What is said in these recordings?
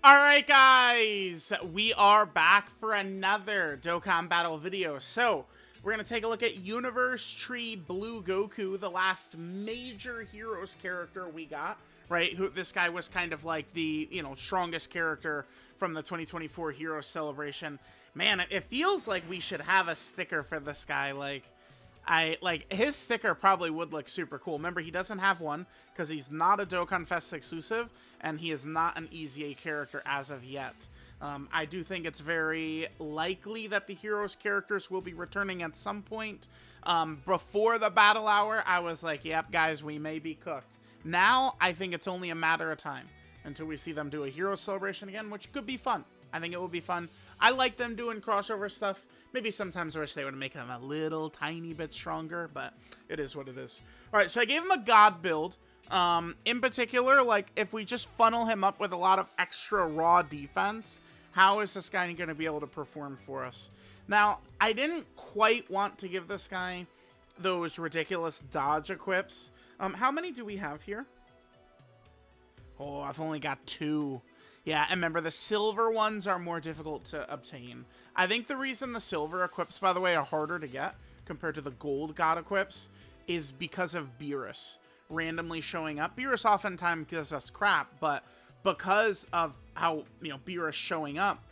Alright guys, we are back for another Dokkan Battle video. So, we're going to take a look at Universe Tree Blue Goku, the last major Heroes character we got, right? This guy was kind of like the, strongest character from the 2024 Heroes Celebration. Man, it feels like we should have a sticker for this guy, his sticker probably would look super cool. Remember, he doesn't have one because he's not a Dokkan Fest exclusive, and he is not an EZA character as of yet. I do think it's very likely that the Heroes characters will be returning at some point. Before the battle hour, I was like, yep, guys, we may be cooked. Now, I think it's only a matter of time until we see them do a Heroes Celebration again, which could be fun. I think it would be fun. I like them doing crossover stuff. Maybe sometimes I wish they would make them a little tiny bit stronger, but it is what it is. All right, so I gave him a God build. In particular, if we just funnel him up with a lot of extra raw defense, how is this guy going to be able to perform for us? Now, I didn't quite want to give this guy those ridiculous dodge equips. How many do we have here? Oh, I've only got 2. Yeah, and remember, the silver ones are more difficult to obtain. I think the reason the silver equips, by the way, are harder to get compared to the gold god equips is because of Beerus randomly showing up. Beerus oftentimes gives us crap, but because of how, Beerus showing up,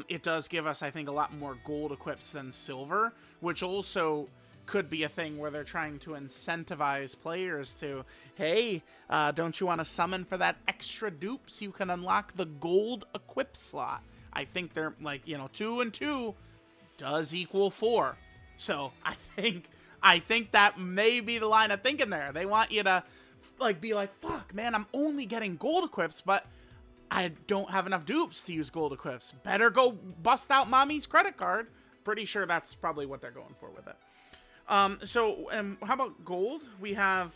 it does give us, I think, a lot more gold equips than silver, which also could be a thing where they're trying to incentivize players to, hey, don't you want to summon for that extra dupes? You can unlock the gold equip slot. I think they're 2 and 2 does equal 4. So I think that may be the line of thinking there. They want you to be like, fuck, man, I'm only getting gold equips, but I don't have enough dupes to use gold equips. Better go bust out mommy's credit card. Pretty sure that's probably what they're going for with it. How about gold? We have,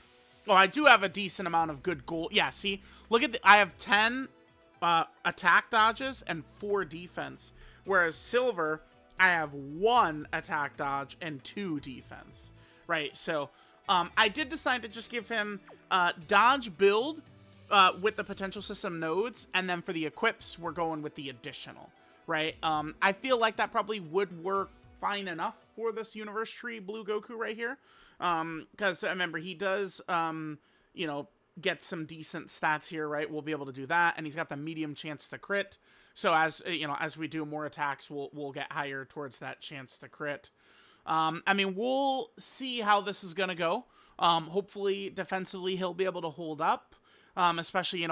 I do have a decent amount of good gold. Yeah, see, look at I have 10 attack dodges and 4 defense, whereas silver, I have 1 attack dodge and 2 defense, right? So, I did decide to just give him dodge build with the potential system nodes, and then for the equips, we're going with the additional, right? I feel like that probably would work fine enough for this Universe Tree Blue Goku right here. Because remember, he does, get some decent stats here, right? We'll be able to do that. And he's got the medium chance to crit. So as, as we do more attacks, we'll get higher towards that chance to crit. We'll see how this is going to go. Hopefully, defensively, he'll be able to hold up. Especially,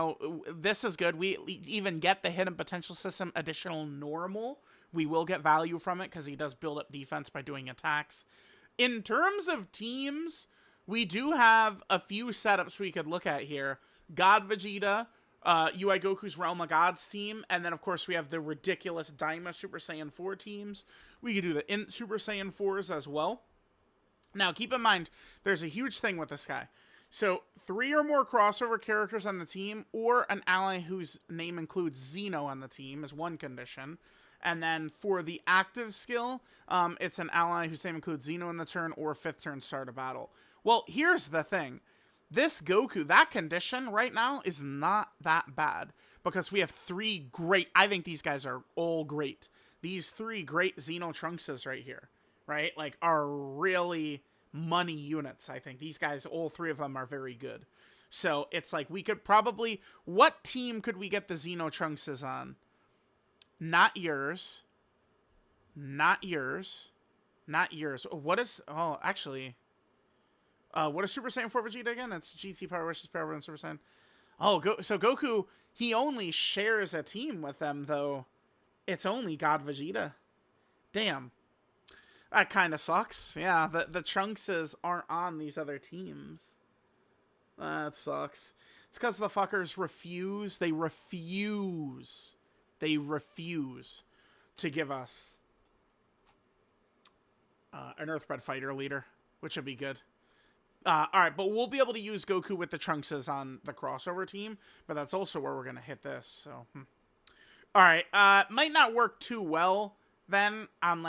this is good. We even get the hidden potential system additional normal. We will get value from it because he does build up defense by doing attacks. In terms of teams, we do have a few setups we could look at here. God Vegeta, UI Goku's Realm of Gods team, and then, of course, we have the ridiculous Daima Super Saiyan 4 teams. We could do the Int Super Saiyan 4s as well. Now, keep in mind, there's a huge thing with this guy. So, 3 or more crossover characters on the team, or an ally whose name includes Xeno on the team is one condition. And then for the active skill, it's an ally whose name includes Xeno in the turn or 5th turn start a battle. Well, here's the thing. This Goku, that condition right now is not that bad. Because we have 3 great, I think these guys are all great. These 3 great Xeno Trunkses right here, right? Are really money units, I think. These guys, all 3 of them are very good. So it's we could probably, what team could we get the Xeno Trunkses on? Not yours. Not yours. Not yours. What is... Oh, actually... what is Super Saiyan 4 Vegeta again? That's GT Power versus Power and Super Saiyan. Oh, so Goku, he only shares a team with them, though. It's only God Vegeta. Damn. That kind of sucks. Yeah, the Trunkses aren't on these other teams. That sucks. It's because the fuckers refuse. They refuse to give us an Earthbred fighter leader, which would be good. Alright, but we'll be able to use Goku with the Trunkses on the crossover team, but that's also where we're going to hit this, so... Alright, might not work too well, then, on,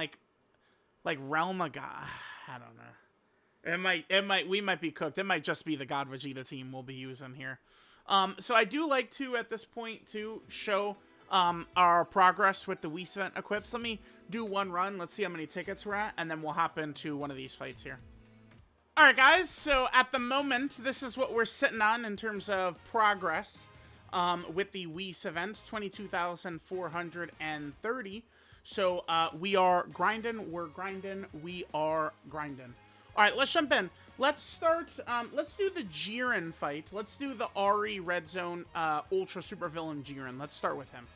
Realm of God... I don't know. We might be cooked. It might just be the God Vegeta team we'll be using here. So I do like to, at this point, to show our progress with the WHIS event equips. Let me do one run. Let's see how many tickets we're at, and then we'll hop into one of these fights here. All right, guys. So at the moment, this is what we're sitting on in terms of progress with the WHIS event, 22,430. So we are grinding. We're grinding. We are grinding. All right, let's jump in. Let's start. Let's do the Jiren fight. Let's do the Ari Red Zone Ultra Supervillain Jiren. Let's start with him.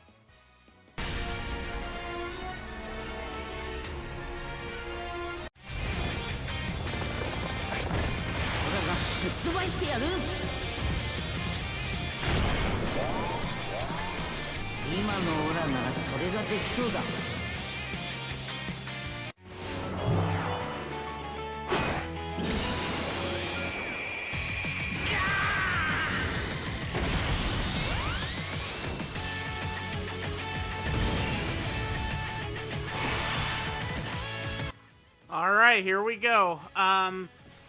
All right, here we go.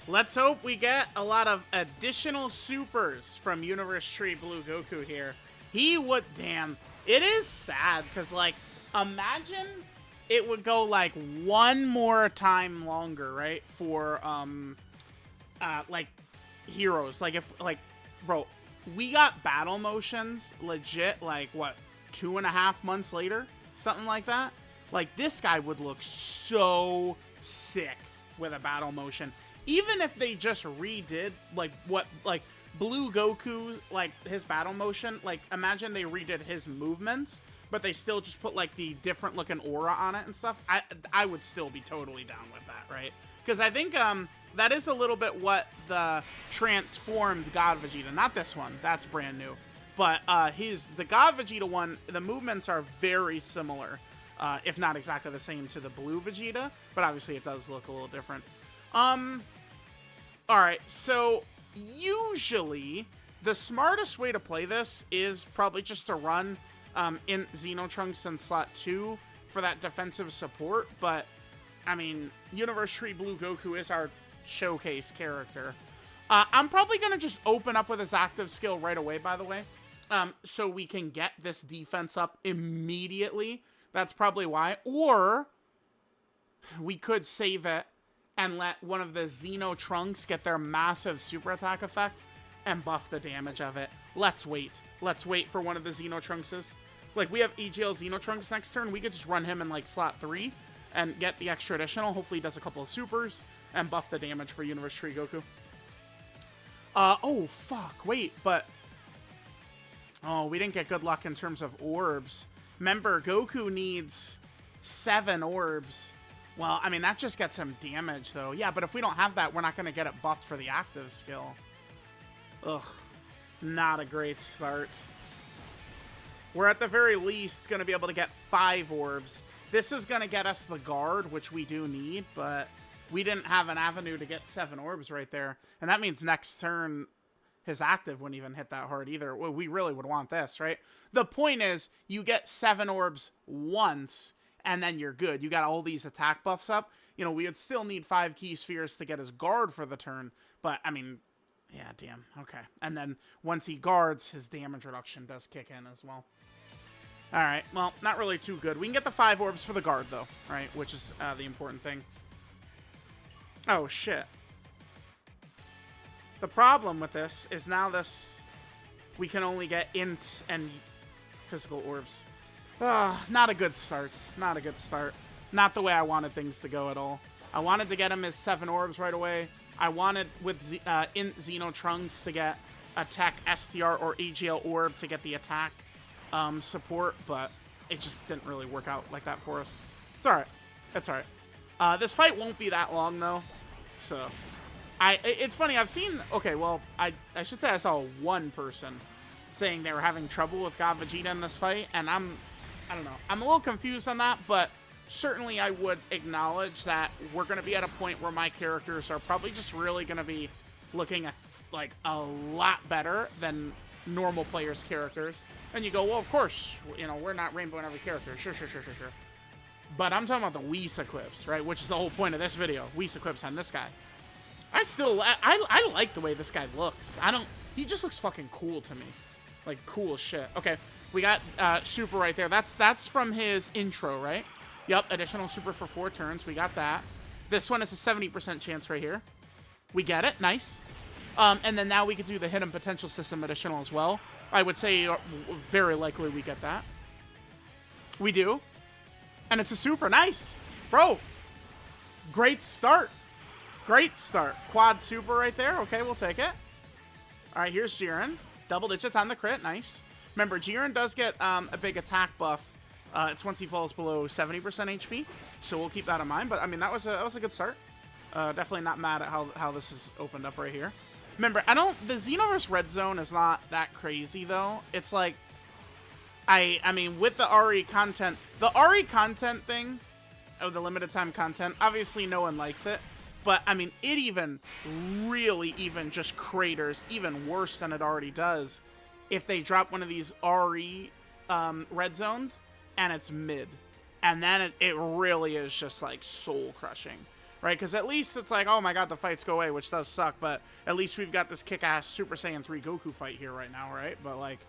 Let's hope we get a lot of additional supers from Universe Tree Blue Goku here. He would, damn, it is sad because, like, imagine it would go like one more time longer, right? For like heroes. Like, if, like, bro, we got battle motions legit like what, 2.5 months later, something like that. Like, this guy would look so sick with a battle motion. Even if they just redid, like, what, like, Blue Goku, like, his battle motion, like, imagine they redid his movements, but they still just put, like, the different looking aura on it and stuff. I would still be totally down with that, right? Because I think, that is a little bit what the transformed God Vegeta, not this one, that's brand new, but, the God Vegeta one, the movements are very similar. If not exactly the same to the Blue Vegeta, but obviously it does look a little different. Alright, so usually the smartest way to play this is probably just to run in Xenotrunks in slot 2 for that defensive support, but I mean, Universe Tree Blue Goku is our showcase character. I'm probably going to just open up with his active skill right away, by the way, so we can get this defense up immediately. That's probably why. Or we could save it and let one of the Xenotrunks get their massive super attack effect and buff the damage of it. Let's wait. Let's wait for one of the Xenotrunkses. Like, we have EGL Xenotrunks next turn. We could just run him in, like, slot 3 and get the extra additional. Hopefully he does a couple of supers and buff the damage for Universe Tree Goku. Oh, fuck. Wait, but... Oh, we didn't get good luck in terms of orbs. Remember, Goku needs 7 orbs. Well, I mean, that just gets him damage, though. Yeah, but if we don't have that, we're not going to get it buffed for the active skill. Ugh. Not a great start. We're at the very least going to be able to get 5 orbs. This is going to get us the guard, which we do need, but we didn't have an avenue to get 7 orbs right there. And that means next turn, his active wouldn't even hit that hard either. Well, we really would want this, right? The point is, you get 7 orbs once, and then you're good. You got all these attack buffs up. You know, we would still need 5 key spheres to get his guard for the turn. But, I mean, yeah, damn. Okay. And then once he guards, his damage reduction does kick in as well. All right. Well, not really too good. We can get the 5 orbs for the guard, though, right? Which is the important thing. Oh, shit. The problem with this is now we can only get int and physical orbs. Not a good start. Not a good start. Not the way I wanted things to go at all. I wanted to get him his 7 orbs right away. I wanted with int Xenotrunks to get attack STR or AGL orb to get the attack support, but it just didn't really work out like that for us. It's alright. It's alright. This fight won't be that long, though. So, it's funny, I've seen, okay, well, I should say I saw one person saying they were having trouble with God Vegeta in this fight, and I don't know, I'm a little confused on that, but certainly I would acknowledge that we're going to be at a point where my characters are probably just really going to be looking at, like, a lot better than normal players' characters. And you go, well, of course, you know, we're not rainbowing every character, sure. But I'm talking about the WHIS equips, right, which is the whole point of this video, WHIS equips on this guy. I like the way this guy looks. He just looks fucking cool to me. Like, cool as shit. Okay, We got super right there. That's from his intro, right? Yep, additional super for 4 turns. We got that. This one is a 70% chance right here. We get it. Nice. And then now we could do the hidden potential system additional as well. I would say very likely we get that. We do. And it's a super. Nice. Bro. Great start. Great start. Quad super right there. Okay, we'll take it. All right, here's Jiren. Double digits on the crit. Nice. Remember, Jiren does get a big attack buff. It's once he falls below 70% HP. So we'll keep that in mind. But, I mean, that was a good start. Definitely not mad at how this is opened up right here. Remember, the Xenoverse Red Zone is not that crazy, though. It's like, I mean, with the RE content, thing, the limited time content, obviously no one likes it. But, I mean, it really just craters even worse than it already does if they drop one of these RE red zones and it's mid. And then it really is just, like, soul-crushing, right? Because at least it's like, oh my god, the fights go away, which does suck, but at least we've got this kick-ass Super Saiyan 3 Goku fight here right now, right? But, like,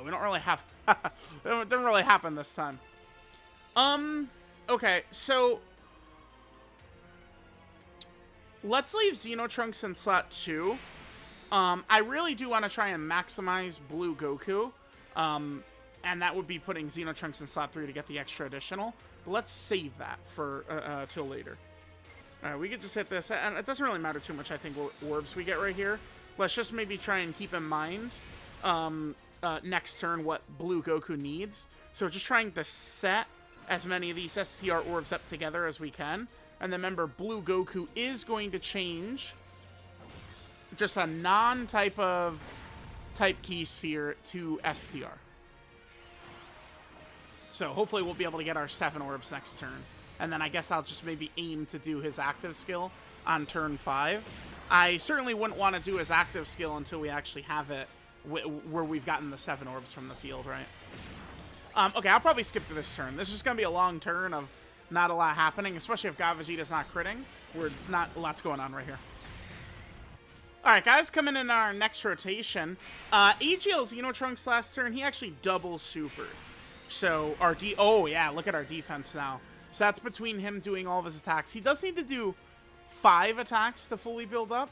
we don't really have... it didn't really happen this time. Okay, so... let's leave Xenotrunks in slot 2. I really do want to try and maximize Blue Goku. And that would be putting Xenotrunks in slot 3 to get the extra additional. But let's save that for till later. Alright, we could just hit this. And it doesn't really matter too much, I think, what orbs we get right here. Let's just maybe try and keep in mind next turn what Blue Goku needs. So just trying to set as many of these STR orbs up together as we can. And then remember, Blue Goku is going to change just a non-type of type key sphere to STR. So hopefully we'll be able to get our 7 orbs next turn. And then I guess I'll just maybe aim to do his active skill on turn 5. I certainly wouldn't want to do his active skill until we actually have it where we've gotten the 7 orbs from the field, right? Okay, I'll probably skip to this turn. This is going to be a long turn of not a lot happening, especially if God Vegeta's not critting. We're not a lot's going on right here. Alright, guys, coming in our next rotation. AGL Xenotrunks last turn, he actually double supered. So our oh yeah, look at our defense now. So that's between him doing all of his attacks. He does need to do 5 attacks to fully build up.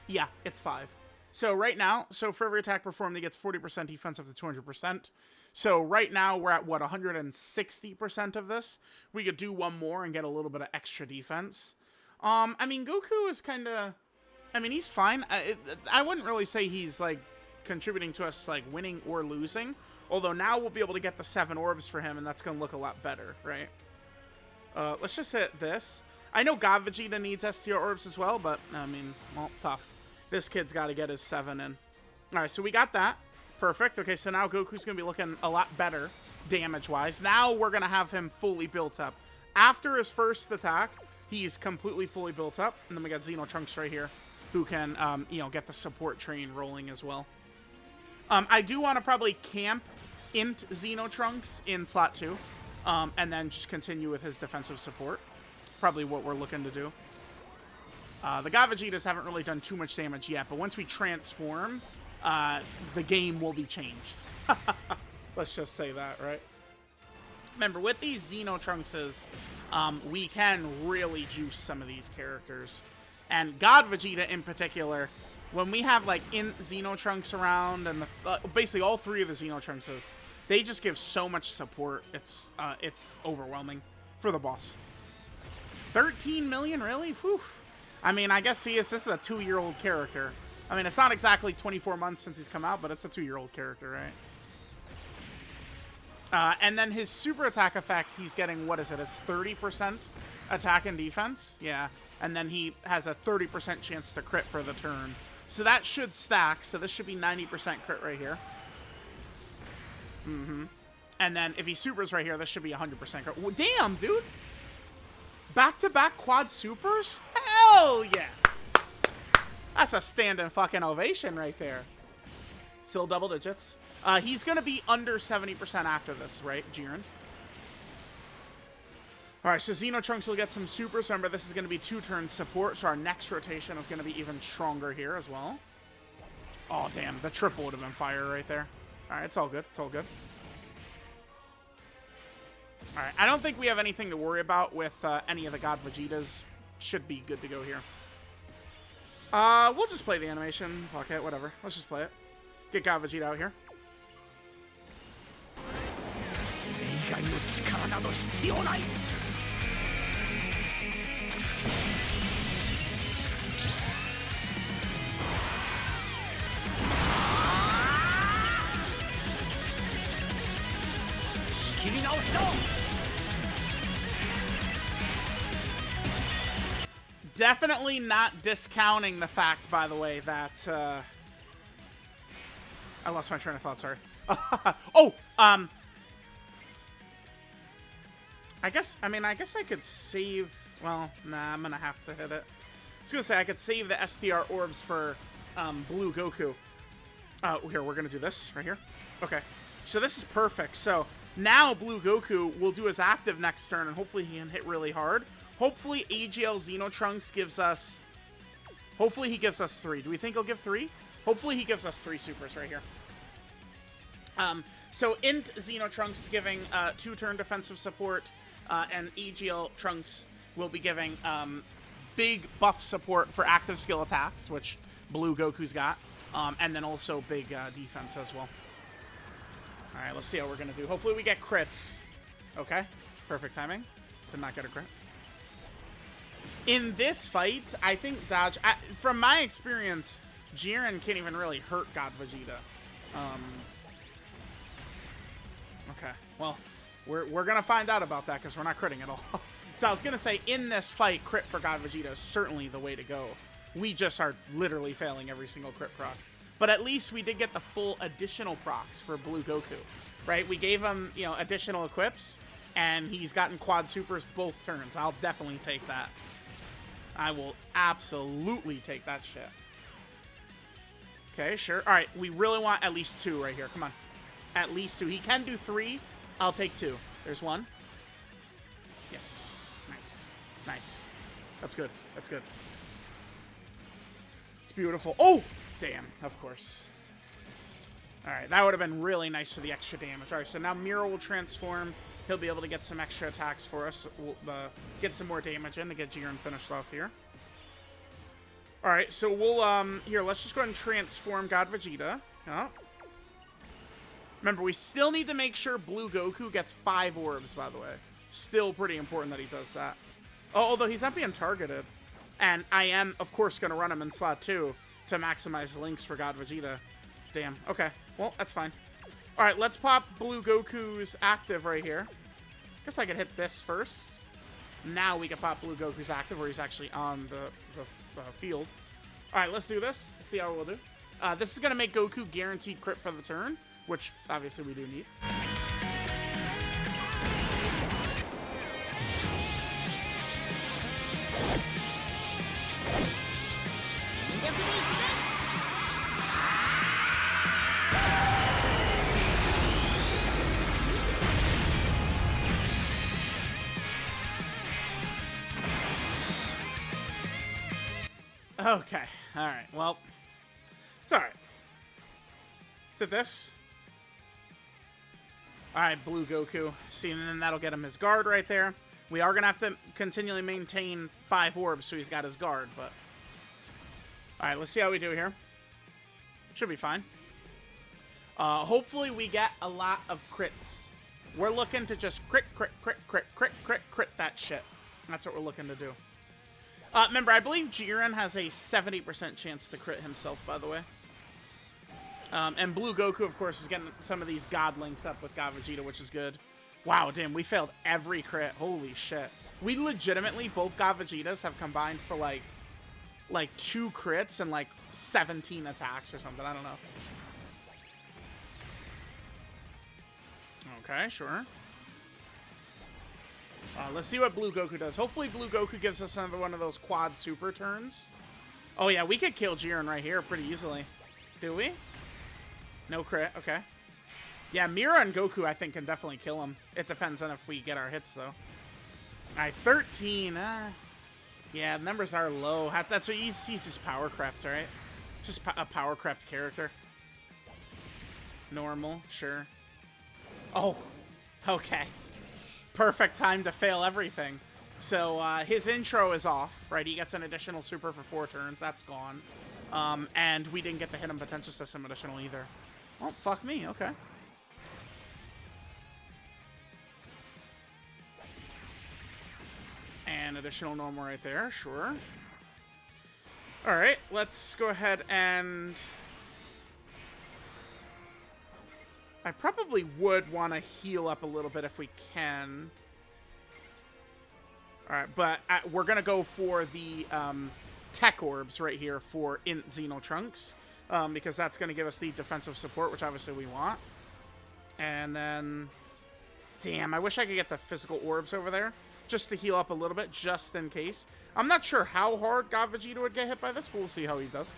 Yeah, it's 5. So right now, so for every attack performed, he gets 40% defense up to 200%. So right now, we're at, what, 160% of this? We could do one more and get a little bit of extra defense. I mean, Goku is kind of... I mean, he's fine. I wouldn't really say he's, like, contributing to us, like, winning or losing. Although now we'll be able to get the 7 orbs for him, and that's going to look a lot better, right? Let's just hit this. I know God Vegeta needs STR orbs as well, but, I mean, well, tough. This kid's got to get his 7 in. All right, so we got that. Perfect. Okay, so now Goku's going to be looking a lot better damage-wise. Now we're going to have him fully built up. After his first attack, he's completely fully built up. And then we got Xenotrunks right here, who can, you know, get the support train rolling as well. I do want to probably camp int Xenotrunks in slot 2, and then just continue with his defensive support. Probably what we're looking to do. The God Vegetas haven't really done too much damage yet, but once we transform, the game will be changed. Let's just say that, right? Remember, with these Xenotrunkses, we can really juice some of these characters. And God Vegeta in particular, when we have, like, Xenotrunks around, and basically all 3 of the Xenotrunkses, they just give so much support. It's overwhelming for the boss. 13 million, really? Whew. I mean, I guess this is a 2-year-old character. I mean, it's not exactly 24 months since he's come out, but it's a 2-year-old character, right? And then his super attack effect, he's getting, what is it? It's 30% attack and defense? Yeah. And then he has a 30% chance to crit for the turn. So that should stack. So this should be 90% crit right here. And then if he supers right here, this should be 100% crit. Well, damn, dude. Back-to-back quad supers? Hell yeah. That's a standing fucking ovation right there. Still double digits. He's going to be under 70% after this, right, Jiren? Alright, so Xenotrunks will get some supers. Remember, this is going to be 2-turn support, so our next rotation is going to be even stronger here as well. Oh, damn. The triple would have been fire right there. Alright, it's all good. It's all good. Alright, I don't think we have anything to worry about with any of the God Vegetas. Should be good to go here. We'll just play the animation. Fuck it, whatever. Let's just play it. Get God Vegeta out here. Definitely not discounting the fact, by the way, that I lost my train of thought, sorry. Oh, I guess I could save, well, nah, I'm gonna have to hit it. I was gonna say I could save the STR orbs for Blue Goku. Here, we're gonna do this right here. Okay, so this is perfect. So now Blue Goku will do his active next turn, and hopefully he can hit really hard. Hopefully AGL Xenotrunks gives us... Hopefully he gives us 3. Do we think he'll give 3? Hopefully he gives us 3 supers right here. So Int Xenotrunks giving 2-turn defensive support, and AGL Trunks will be giving big buff support for active skill attacks, which Blue Goku's got, and then also big defense as well. Alright, let's see how we're going to do. Hopefully we get crits. Okay, perfect timing to not get a crit. In this fight, I think dodge... from my experience, Jiren can't even really hurt God Vegeta. Okay, well, we're going to find out about that because we're not critting at all. So I was going to say, in this fight, crit for God Vegeta is certainly the way to go. We just are literally failing every single crit proc. But at least we did get the full additional procs for Blue Goku, right? We gave him, you know, additional equips, and he's gotten quad supers both turns. I'll definitely take that. I will absolutely take that shit. Okay, sure. All right, we really want at least 2 right here. Come on. At least 2. He can do 3. I'll take 2. There's 1. Yes. Nice. Nice. That's good. That's good. It's beautiful. Oh! Damn, of course. All right, that would have been really nice for the extra damage. All right, so now Mira will transform. He'll be able to get some extra attacks for us. We'll get some more damage in to get Jiren finished off here. All right, so we'll, here, let's just go ahead and transform God Vegeta. Oh. Remember, we still need to make sure Blue Goku gets 5 orbs, by the way. Still pretty important that he does that. Oh, although he's not being targeted. And I am, of course, going to run him in slot 2 to maximize links for God Vegeta. Damn. Okay. Well, that's fine. All right, let's pop Blue Goku's active right here. Guess I could hit this first. Now we can pop Blue Goku's active where he's actually on the field. All right, let's do this. Let's see how we'll do. This is going to make Goku guaranteed crit for the turn, which obviously we do need. Okay. All right. Well, it's all right. Is it this? All right, Blue Goku. See, and then that'll get him his guard right there. We are going to have to continually maintain 5 orbs so he's got his guard, but... All right, let's see how we do here. Should be fine. Hopefully we get a lot of crits. We're looking to just crit that shit. That's what we're looking to do. Remember, I believe Jiren has a 70% chance to crit himself, by the way. And Blue Goku, of course, is getting some of these God links up with God Vegeta, which is good. Wow, damn, we failed every crit. Holy shit. We legitimately, both God Vegetas have combined for, like 2 crits and, 17 attacks or something. I don't know. Okay, sure. Let's see what Blue Goku does. Hopefully Blue Goku gives us another one of those quad super turns. Oh yeah, we could kill Jiren right here pretty easily. Do we? No crit, okay. Yeah, Mira and Goku I think can definitely kill him. It depends on if we get our hits though. Alright, 13. Yeah, the numbers are low. That's what he's just power crept, right? Just a power crept character. Normal, sure. Oh, okay. perfect time to fail everything. So his intro is off, right? He gets an additional super for 4 turns. That's gone. And we didn't get the Hidden Potential System additional either. Oh, fuck me. Okay. And additional normal right there. Sure. All right. Let's go ahead and... I probably would want to heal up a little bit if we can. All right, but we're going to go for the tech orbs right here for Int Xeno Trunks. Because that's going to give us the defensive support, which obviously we want. And then... Damn, I wish I could get the physical orbs over there. Just to heal up a little bit, just in case. I'm not sure how hard God Vegeta would get hit by this, but we'll see how he does.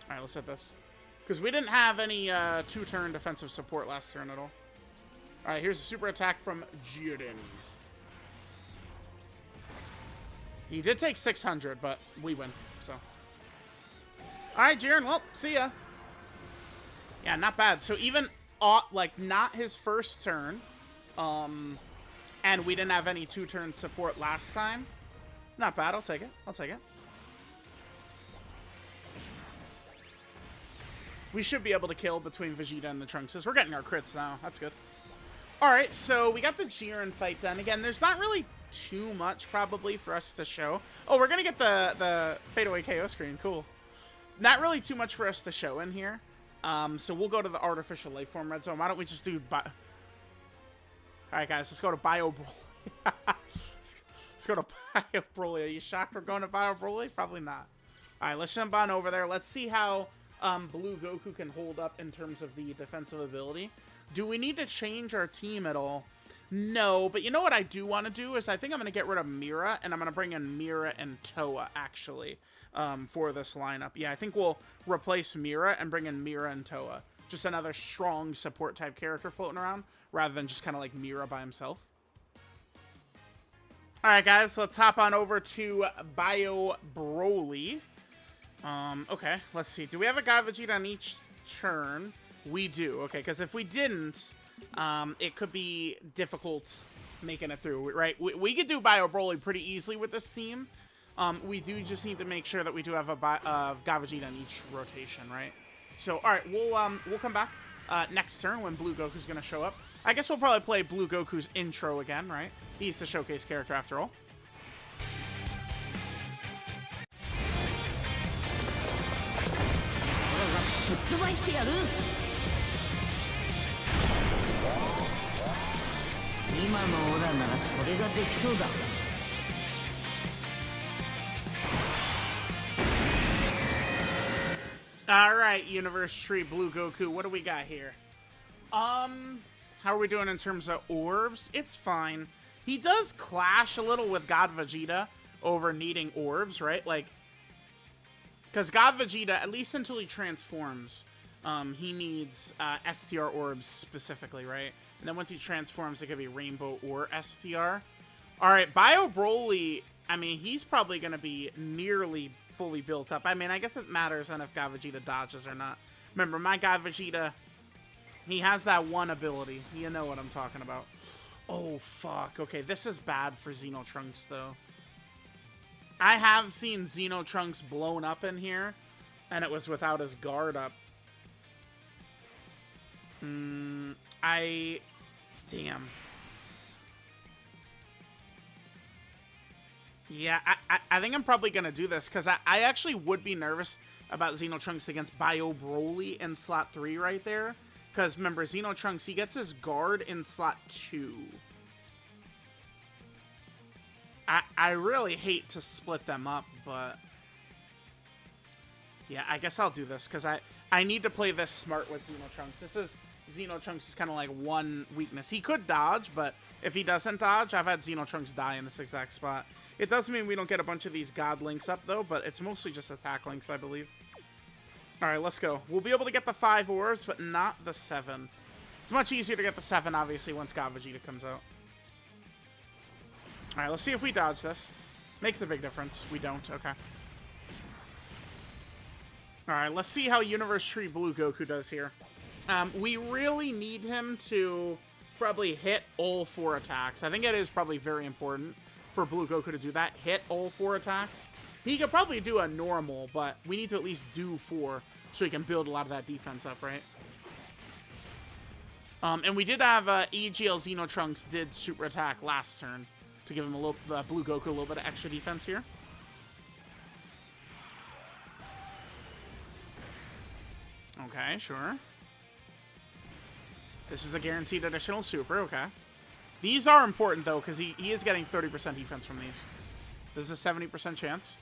Alright, let's hit this. Because we didn't have any 2-turn defensive support last turn at all. Alright, here's a super attack from Jiren. He did take 600, but we win, so... Alright, Jiren, well, see ya. Yeah, not bad. So even, like, not his first turn, and we didn't have any 2-turn support last time. Not bad, I'll take it. I'll take it. We should be able to kill between Vegeta and the Trunkses. We're getting our crits now. That's good. Alright, so we got the Jiren fight done. Again, there's not really too much, probably, for us to show. Oh, we're going to get the fadeaway KO screen. Cool. Not really too much for us to show in here. So we'll go to the artificial life form red zone. Why don't we just do... Alright, guys, let's go to Bio Broly. Let's go to Bio Broly. Are you shocked we're going to Bio Broly? Probably not. Alright, let's jump on over there. Let's see how Blue Goku can hold up in terms of the defensive ability. Do we need to change our team at all? No, but you know what I do want to do is I think I'm going to get rid of Mira, and I'm going to bring in Mira and Toa, actually, for this lineup. Yeah, I think we'll replace Mira and bring in Mira and Toa. Just another strong support type character floating around, rather than just kind of like Mira by himself. Alright, guys, let's hop on over to Bio Broly. Okay, let's see. Do we have a God Vegeta on each turn? We do. Okay, because if we didn't, it could be difficult making it through, right? We could do Bio Broly pretty easily with this team. We do just need to make sure that we do have a God Vegeta on each rotation, right? So, all right, we'll come back next turn when Blue Goku's going to show up. I guess we'll probably play Blue Goku's intro again, right? He's the showcase character after all. Alright, Universe Tree Blue Goku, what do we got here? How are we doing in terms of orbs? It's fine. He does clash a little with God Vegeta over needing orbs, right? Like, because God Vegeta, at least until he transforms, he needs STR orbs specifically, right? And then once he transforms, it could be Rainbow or STR. Alright, Bio Broly, I mean, he's probably going to be nearly fully built up. I mean, I guess it matters on if God Vegeta dodges or not. Remember, my God Vegeta, he has that one ability. You know what I'm talking about. Oh, fuck. Okay, this is bad for Xeno Trunks, though. I have seen Xeno Trunks blown up in here, and it was without his guard up. Damn. Yeah, I think I'm probably going to do this, because I actually would be nervous about Xeno Trunks against Bio Broly in slot 3 right there. Because remember, Xeno Trunks, he gets his guard in slot 2. I really hate to split them up, but... Yeah, I guess I'll do this, because I need to play this smart with Xeno Trunks. Xeno Trunks is kind of like one weakness. He could dodge, but if he doesn't dodge, I've had Xeno Trunks die in this exact spot. It does mean we don't get a bunch of these God links up, though, but it's mostly just attack links, I believe. Alright, let's go. We'll be able to get the 5 orbs, but not the 7. It's much easier to get the 7, obviously, once God Vegeta comes out. Alright, let's see if we dodge this. Makes a big difference. We don't. Okay. Alright, let's see how Universe Tree Blue Goku does here. We really need him to probably hit all 4 attacks. I think it is probably very important for Blue Goku to do that. Hit all 4 attacks. He could probably do a normal, but we need to at least do 4 so he can build a lot of that defense up, right? And we did have EGL Xenotrunks did super attack last turn to give him a little Blue Goku a little bit of extra defense here. Okay, sure. This is a guaranteed additional super, okay. These are important, though, because he is getting 30% defense from these. This is a 70% chance.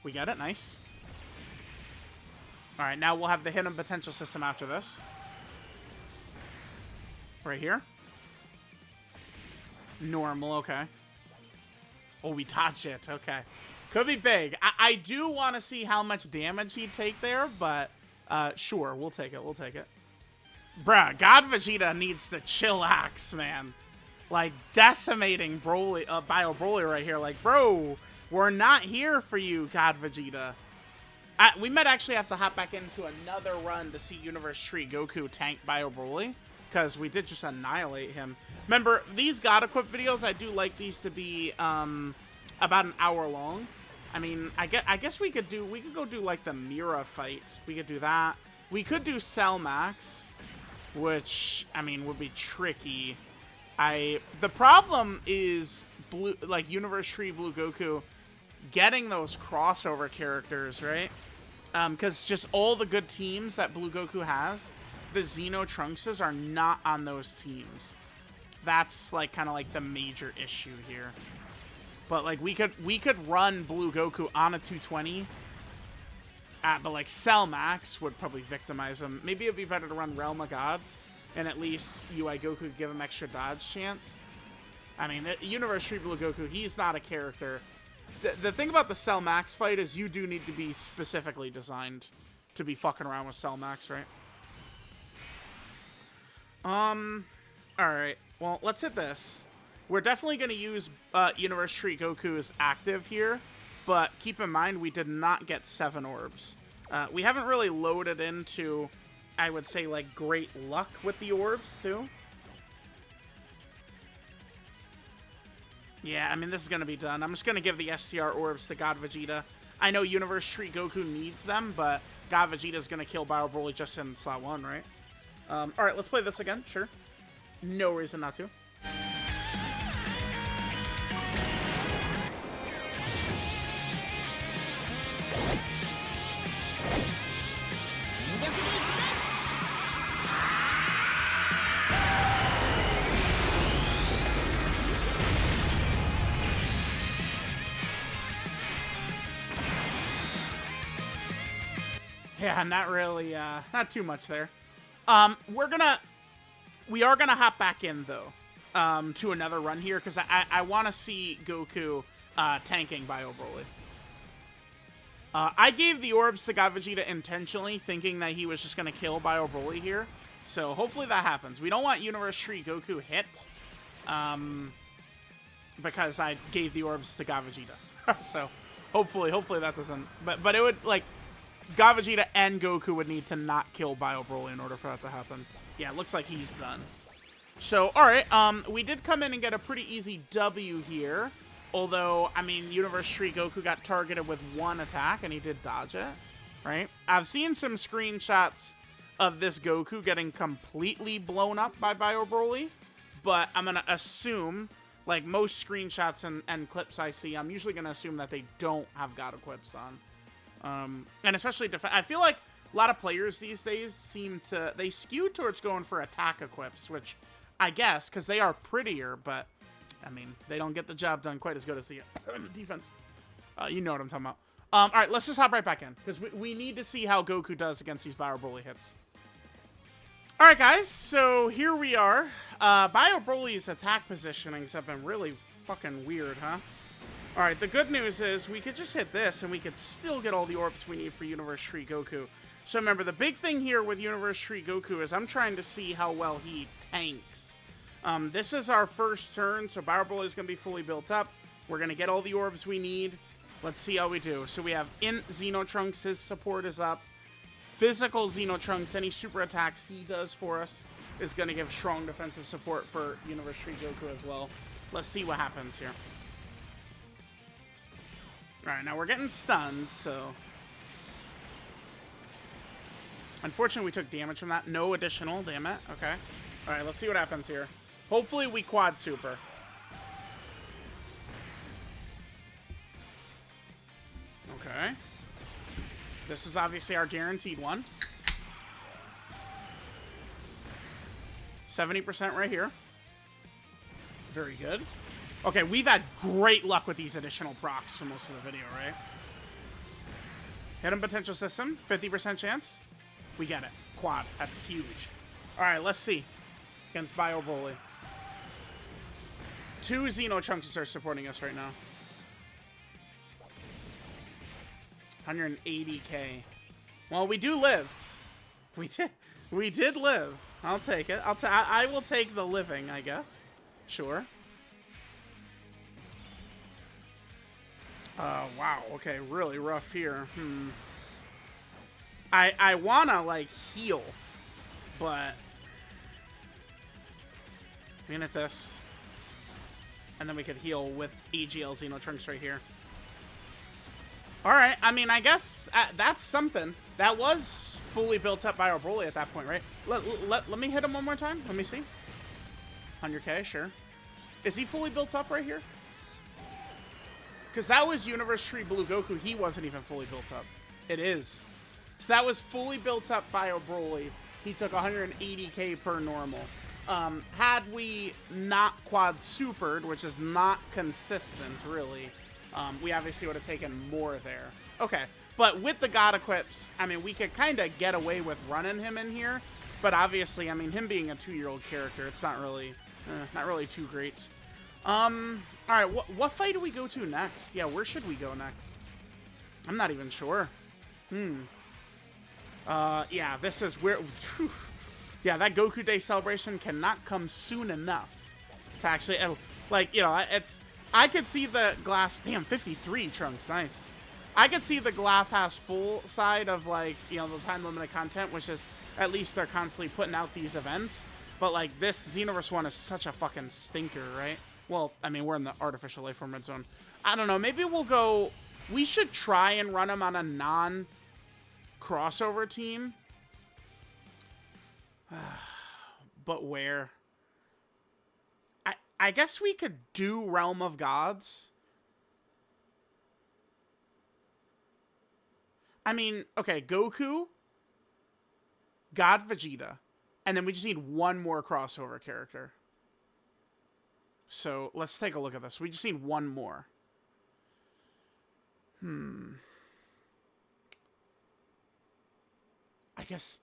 We get it, nice. Alright, now we'll have the hidden potential system after this. Right here. Normal, okay. Oh, we dodge it, okay. Could be big. I do want to see how much damage he'd take there, but sure, we'll take it, we'll take it. Bruh, God Vegeta needs to chillax, man. Like, decimating Broly, Bio Broly right here. Like, bro, we're not here for you, God Vegeta. We might actually have to hop back into another run to see Universe Tree Goku tank Bio Broly, because we did just annihilate him. Remember, these God Equip videos, I do like these to be about an hour long. I mean, I guess we could go do like the Mira fight. We could do that. We could do Cell Max, which, I mean, would be tricky. The problem is Universe Tree Blue Goku getting those crossover characters, right? Because just all the good teams that Blue Goku has, the Xenotrunkses are not on those teams. That's like kind of like the major issue here. But like we could run Blue Goku on a 220. But like Cell Max would probably victimize him. Maybe it'd be better to run Realm of Gods. And at least UI Goku could give him extra dodge chance. I mean, Universe Tree Blue Goku, he's not a character. The thing about the Cell Max fight is you do need to be specifically designed to be fucking around with Cell Max, right? Alright. Well, let's hit this. We're definitely going to use Universe Tree Goku as active here. But keep in mind, we did not get 7 orbs. We haven't really loaded into, I would say, like, great luck with the orbs, too. Yeah, I mean, this is going to be done. I'm just going to give the STR orbs to God Vegeta. I know Universe Tree Goku needs them, but God Vegeta is going to kill Bio Broly just in slot 1, right? Alright, let's play this again, sure. No reason not to. Yeah, not really, not too much there. We are gonna hop back in, though, to another run here, because I want to see Goku tanking Bio Broly. I gave the orbs to God Vegeta intentionally, thinking that he was just gonna kill Bio Broly here, so hopefully that happens. We don't want Universe Tree Goku hit, because I gave the orbs to God Vegeta. So hopefully that doesn't, but it would, like, God Vegeta and Goku would need to not kill Bio Broly in order for that to happen. Yeah, it looks like he's done. So, alright, we did come in and get a pretty easy W here. Although, I mean, Universe Tree Goku got targeted with 1 attack, and he did dodge it, right? I've seen some screenshots of this Goku getting completely blown up by Bio Broly, but I'm going to assume, like most screenshots and clips I see, I'm usually going to assume that they don't have God Equips on. And especially, I feel like a lot of players these days they skew towards going for attack equips, which I guess, because they are prettier, but, I mean, they don't get the job done quite as good as the defense. You know what I'm talking about. Alright, let's just hop right back in, because we need to see how Goku does against these Bio Broly hits. Alright, guys, so here we are. Bio Broly's attack positionings have been really fucking weird, huh? Alright, the good news is we could just hit this and we could still get all the orbs we need for Universe Tree Goku. So remember, the big thing here with Universe Tree Goku is I'm trying to see how well he tanks. This is our first turn, so Bio Broly is going to be fully built up. We're going to get all the orbs we need. Let's see how we do. So we have Int Xenotrunks, his support is up. Physical Xenotrunks, any super attacks he does for us is going to give strong defensive support for Universe Tree Goku as well. Let's see what happens here. Alright, now we're getting stunned, so... Unfortunately, we took damage from that. No additional, damn it. Okay. Alright, let's see what happens here. Hopefully, we quad super. Okay. This is obviously our guaranteed one. 70% right here. Very good. Okay, we've had great luck with these additional procs for most of the video, right? Hidden potential system, 50% chance. We get it. Quad, that's huge. All right, let's see. Against Bio Broly. 2 Xeno Trunks are supporting us right now. 180k. Well, we do live. We did live. I'll take it. I will take the living, I guess. Sure. Wow. Okay, really rough here. I wanna like heal, but in at this, and then we could heal with AGL Xeno Trunks right here. All right. I mean, I guess that's something. That was fully built up by our Broly at that point, right? Let me hit him one more time. Let me see. 100k, sure. Is he fully built up right here? Because that was Universe Tree Blue Goku. He wasn't even fully built up. It is. So that was fully built up by our Broly. He took 180k per normal. Had we not quad supered, which is not consistent, really, we obviously would have taken more there. Okay. But with the God Equips, I mean, we could kind of get away with running him in here. But obviously, I mean, him being a 2-year-old character, it's not really too great. All right, what fight do we go to next? Yeah, where should we go next? I'm not even sure. Yeah, this is where... Yeah, that Goku Day celebration cannot come soon enough to actually... Like, you know, I could see the glass... Damn, 53 Trunks, nice. I could see the glass half full side of, like, you know, the time-limited content, which is at least they're constantly putting out these events. But, like, this Xenoverse one is such a fucking stinker, right? Well, I mean, we're in the artificial life form red zone. I don't know. Maybe we'll go... We should try and run them on a non-crossover team. But where? I guess we could do Realm of Gods. I mean, okay, Goku, God Vegeta, and then we just need one more crossover character. So let's take a look at this. We just need one more. I guess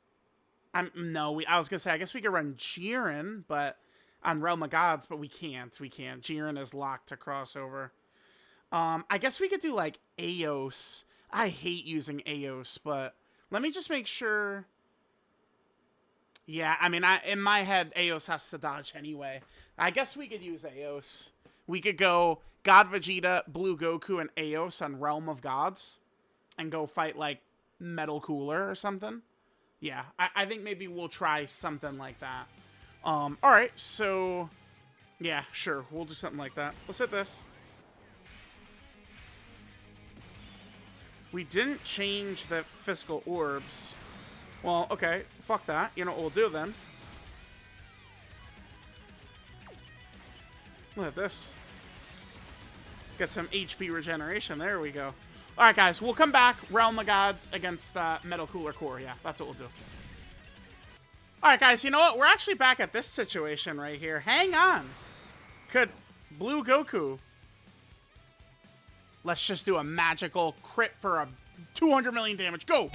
I was gonna say I guess we could run Jiren, but on Realm of Gods, but we can't. Jiren is locked to crossover. I guess we could do like Eos. I hate using Eos, but let me just make sure. Yeah, I mean, in my head, Eos has to dodge anyway. I guess we could use Eos. We could go God Vegeta, Blue Goku, and Eos on Realm of Gods, and go fight like Metal Cooler or something. Yeah, I think maybe we'll try something like that. All right, so yeah, sure, we'll do something like that. Let's hit this. We didn't change the physical orbs. Well, okay, fuck that. You know what we'll do then? Look at this. Get some HP regeneration. There we go. All right, guys, we'll come back. Realm of Gods against Metal Cooler Core. Yeah, that's what we'll do. All right, guys, you know what? We're actually back at this situation right here. Hang on. Could Blue Goku... Let's just do a magical crit for a 200 million damage. Go!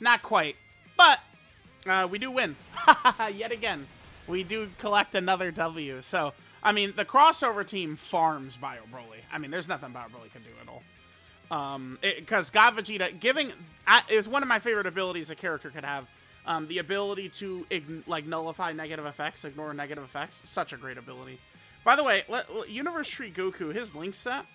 Not quite. But we do win. Yet again. We do collect another W. So, I mean, the crossover team farms Bio Broly. I mean, there's nothing Bio Broly can do at all. Because God Vegeta, is one of my favorite abilities a character could have. The ability to, like, nullify negative effects, ignore negative effects. Such a great ability. By the way, Universe Tree Goku, his link set,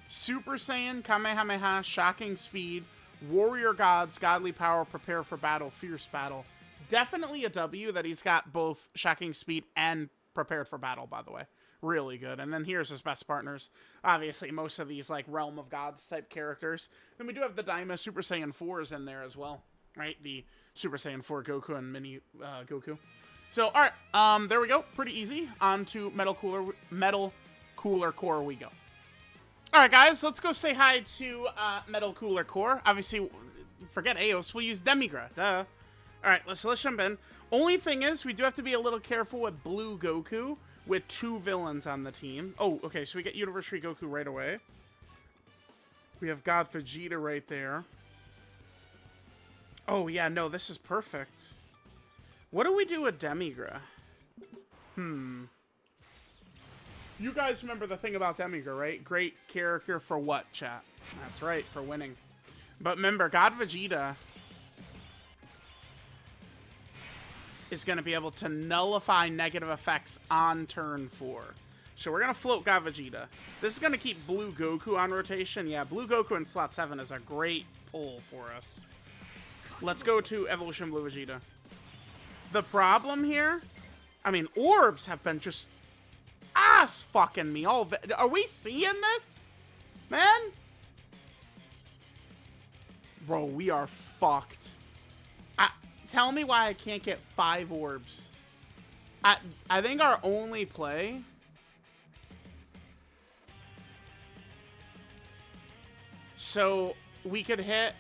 Super Saiyan, Kamehameha, Shocking Speed, Warrior Gods, Godly Power, Prepare for Battle, Fierce Battle. Definitely a W that he's got both Shocking Speed and Prepared for Battle, by the way. Really good. And then here's his best partners. Obviously, most of these, like, Realm of Gods type characters. Then we do have the Daima Super Saiyan 4s in there as well, right? The Super Saiyan 4 Goku and Mini Goku. So, all right, there we go. Pretty easy. On to Metal Cooler Core we go. All right, guys, let's go say hi to Metal Cooler Core. Obviously, forget Eos. We'll use Demigra. Duh. All right, let's jump in. Only thing is, we do have to be a little careful with Blue Goku with 2 villains on the team. Oh, okay, so we get Universe Tree Goku right away. We have God Vegeta right there. Oh, yeah, no, this is perfect. What do we do with Demigra? You guys remember the thing about Demigra, right? Great character for what, chat? That's right, for winning. But remember, God Vegeta is going to be able to nullify negative effects on turn 4. So we're going to float God Vegeta. This is going to keep Blue Goku on rotation. Yeah, Blue Goku in slot 7 is a great pull for us. Let's go to Evolution Blue Vegeta. The problem here, I mean, orbs have been just ass fucking me all. Are we seeing this, man? Bro, we are fucked. Tell me why I can't get 5 orbs. I think our only play. So we could hit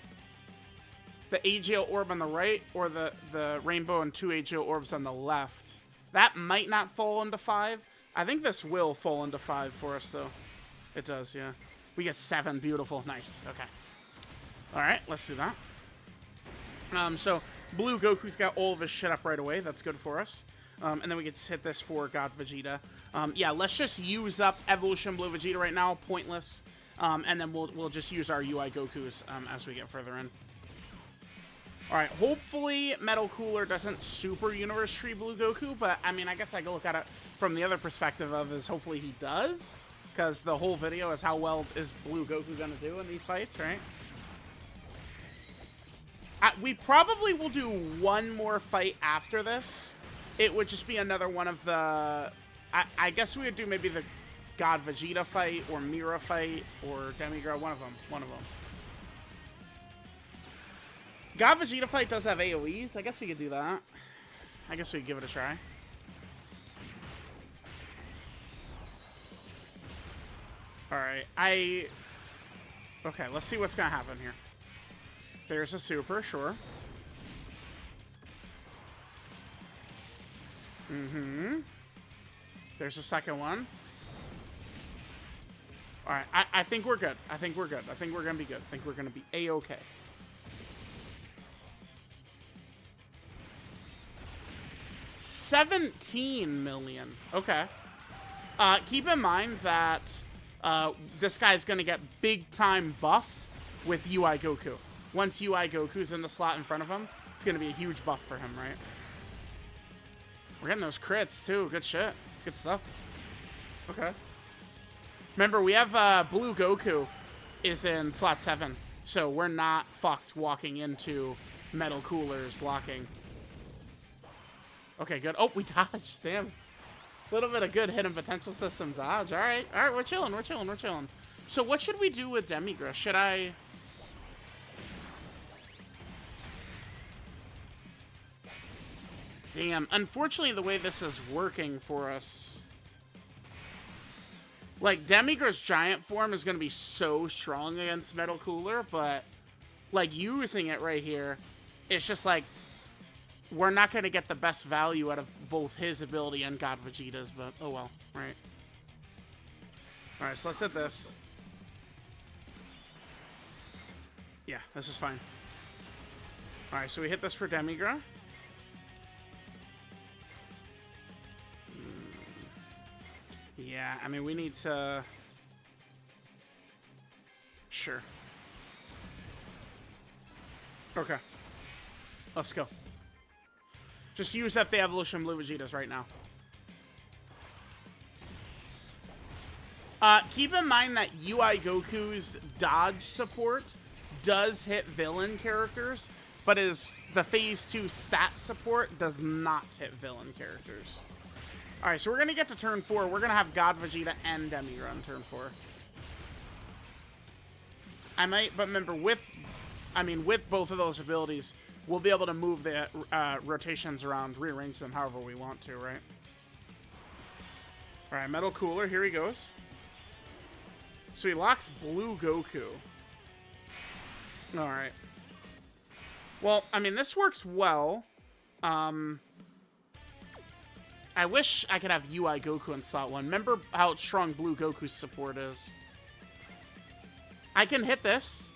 the AGL orb on the right or the rainbow and 2 AGL orbs on the left. That might not fall into 5. I think this will fall into 5 for us, though. It does, yeah. We get 7. Beautiful. Nice. Okay. All right, let's do that. So Blue Goku's got all of his shit up right away. That's good for us. And then we get to hit this for God Vegeta. Yeah, let's just use up Evolution Blue Vegeta right now. Pointless. And then we'll just use our UI Gokus as we get further in. All right, hopefully Metal Cooler doesn't Super Universe Tree Blue Goku, but I mean, I guess I can look at it from the other perspective of is hopefully he does, because the whole video is how well is Blue Goku gonna do in these fights, right? We probably will do one more fight after this. It would just be another one of the... I guess we would do maybe the God Vegeta fight, or Mira fight, or Demigra, one of them. God Vegeta fight does have AoEs. I guess we could do that. I guess we could give it a try. Alright, okay, let's see what's gonna happen here. There's a super, sure. There's a second one. Alright, I think we're good. I think we're good. I think we're gonna be good. I think we're gonna be A-okay. $17 million. Okay. Keep in mind that this guy's gonna get big time buffed with UI Goku. Once UI Goku's in the slot in front of him, it's gonna be a huge buff for him, right? We're getting those crits too. Good shit. Good stuff. Okay. Remember, we have Blue Goku is in slot 7, so we're not fucked walking into Metal Cooler's locking. Okay, good. Oh, we dodged. Damn. A little bit of good hidden potential system dodge. All right, we're chilling. So what should we do with Demigra? Should I... Damn. Unfortunately, the way this is working for us... Like, Demigra's giant form is going to be so strong against Metal Cooler, but, like, using it right here, it's just like, we're not going to get the best value out of both his ability and God Vegeta's, but oh well, right? Alright, so let's hit this. Yeah, this is fine. Alright, so we hit this for Demigra. Yeah, I mean, we need to... Sure. Okay. Let's go. Just use up the Evolution Blue Vegetas right now. Keep in mind that UI Goku's dodge support does hit villain characters, but the Phase 2 stat support does not hit villain characters. Alright, so we're going to get to turn 4. We're going to have God Vegeta and Demigra on turn 4. I might, but remember, with both of those abilities, we'll be able to move the rotations around, rearrange them however we want to, right? Alright, Metal Cooler, here he goes. So he locks Blue Goku. Alright. Well, I mean, this works well. I wish I could have UI Goku in slot 1. Remember how strong Blue Goku's support is. I can hit this.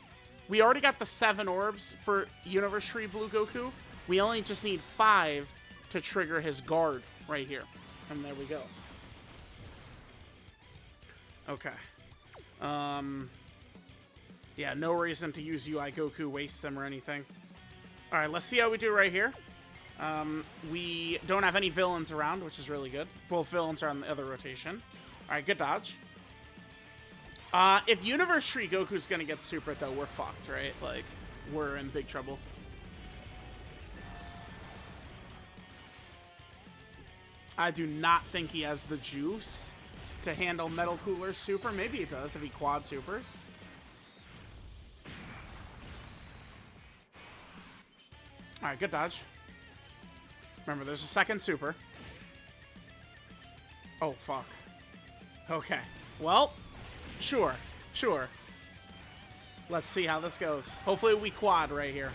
We already got the 7 orbs for Universe Tree Blue Goku. We only just need 5 to trigger his guard right here. And there we go. Okay. Yeah, no reason to use UI Goku, waste them or anything. Alright, let's see how we do right here. We don't have any villains around, which is really good. Both villains are on the other rotation. Alright, good dodge. If Universe Tree Goku's gonna get super, though, we're fucked, right? Like, we're in big trouble. I do not think he has the juice to handle Metal Cooler's super. Maybe he does if he quad supers. Alright, good dodge. Remember, there's a second super. Oh, fuck. Okay. Well, sure. Sure. Let's see how this goes. Hopefully we quad right here.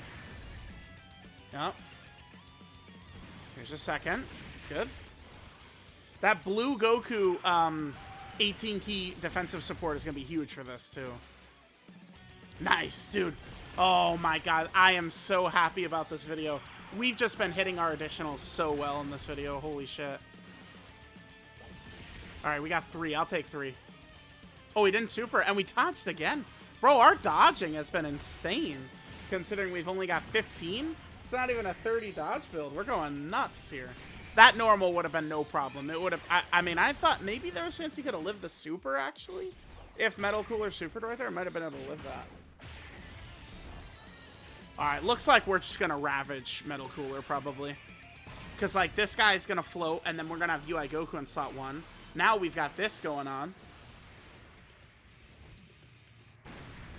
Yep. Here's a second. It's good. That Blue Goku 18-key defensive support is going to be huge for this, too. Nice, dude. Oh, my God. I am so happy about this video. We've just been hitting our additionals so well in this video. Holy shit. All right, we got 3. I'll take 3. Oh, we didn't super, and we dodged again. Bro, our dodging has been insane, considering we've only got 15. It's not even a 30 dodge build. We're going nuts here. That normal would have been no problem. It would have. I mean, I thought maybe there was a chance he could have lived the super, actually. If Metal Cooler supered right there, I might have been able to live that. Alright, looks like we're just going to ravage Metal Cooler, probably. Because, like, this guy's going to float, and then we're going to have UI Goku in slot 1. Now we've got this going on.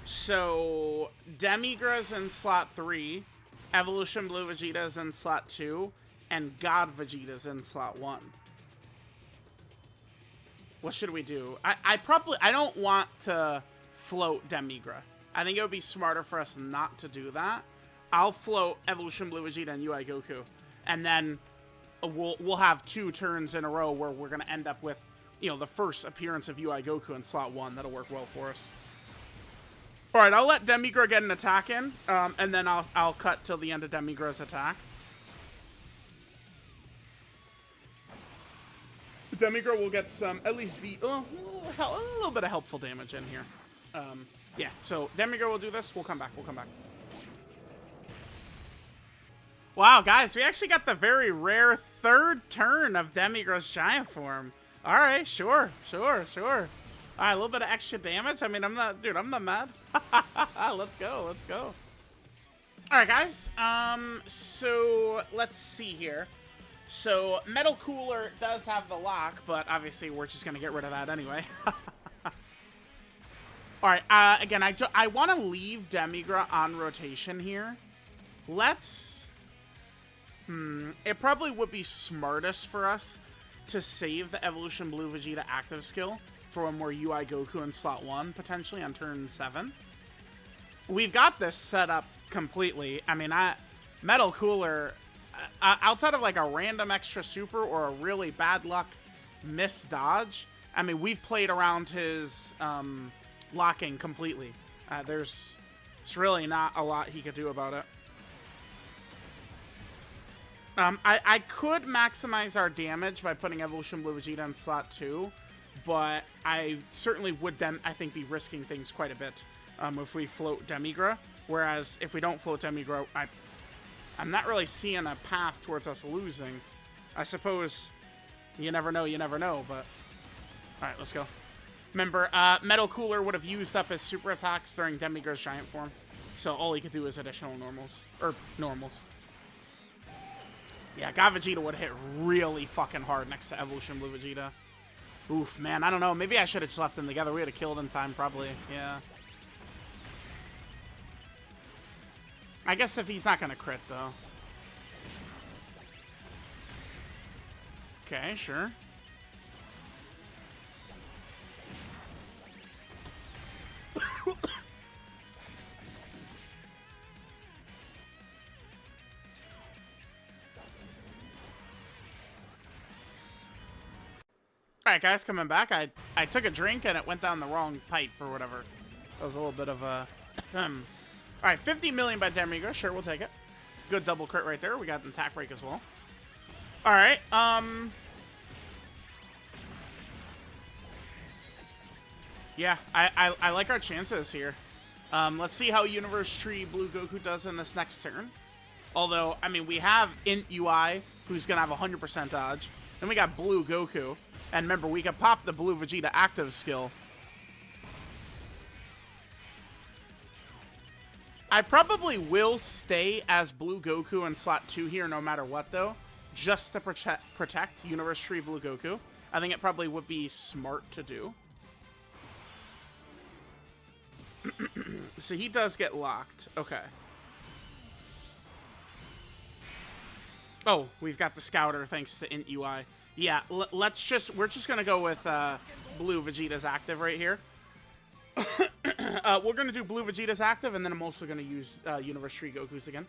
So, Demigra's in slot 3. Evolution Blue Vegeta's in slot 2. And God Vegeta's in slot 1. What should we do? I don't want to float Demigra. I think it would be smarter for us not to do that. I'll float Evolution Blue Vegeta and UI Goku. And then we'll have 2 turns in a row where we're going to end up with, you know, the first appearance of UI Goku in slot 1. That'll work well for us. Alright, I'll let Demigra get an attack in. And then I'll cut till the end of Demigra's attack. Demigra will get some, at least a little bit of helpful damage in here. Yeah, so Demigra will do this. We'll come back. Wow, guys, we actually got the very rare 3rd turn of Demigra's giant form. All right, sure. All right, a little bit of extra damage. I mean, I'm not mad. Let's go. All right, guys. So let's see here. So, Metal Cooler does have the lock, but obviously we're just going to get rid of that anyway. Alright, again, I want to leave Demigra on rotation here. Let's... It probably would be smartest for us to save the Evolution Blue Vegeta active skill for when we're UI Goku in slot 1, potentially, on turn 7. We've got this set up completely. I mean, Metal Cooler... outside of like a random extra super or a really bad luck miss dodge, I mean, we've played around his locking completely. There's really not a lot he could do about it. I could maximize our damage by putting Evolution Blue Vegeta in slot 2, but I certainly would then, I think, be risking things quite a bit if we float Demigra. Whereas if we don't float Demigro, I'm not really seeing a path towards us losing. I suppose you never know, but... Alright, let's go. Remember, Metal Cooler would have used up his super attacks during Demigro's giant form. So all he could do is additional normals. Or normals. Yeah, God Vegeta would hit really fucking hard next to Evolution Blue Vegeta. Oof, man, I don't know. Maybe I should have just left them together. We would have killed in time, probably. Yeah. I guess if he's not going to crit, though. Okay, sure. Alright, guys, coming back. I took a drink and it went down the wrong pipe or whatever. That was a little bit of a... Alright, 50 million by Demigro. Sure, we'll take it. Good double crit right there. We got an attack break as well. Alright, yeah, I like our chances here. Let's see how Universe Tree Blue Goku does in this next turn. Although, I mean, we have Int UI, who's going to have 100% dodge. Then we got Blue Goku. And remember, we can pop the Blue Vegeta active skill. I probably will stay as Blue Goku in slot 2 here no matter what, though. Just to protect Universe Tree Blue Goku. I think it probably would be smart to do. So he does get locked. Okay. Oh, we've got the Scouter thanks to Int UI. Yeah, we're just gonna go with Blue Vegeta's active right here. We're gonna do Blue Vegeta's active, and then I'm also gonna use Universe Tree Goku's again.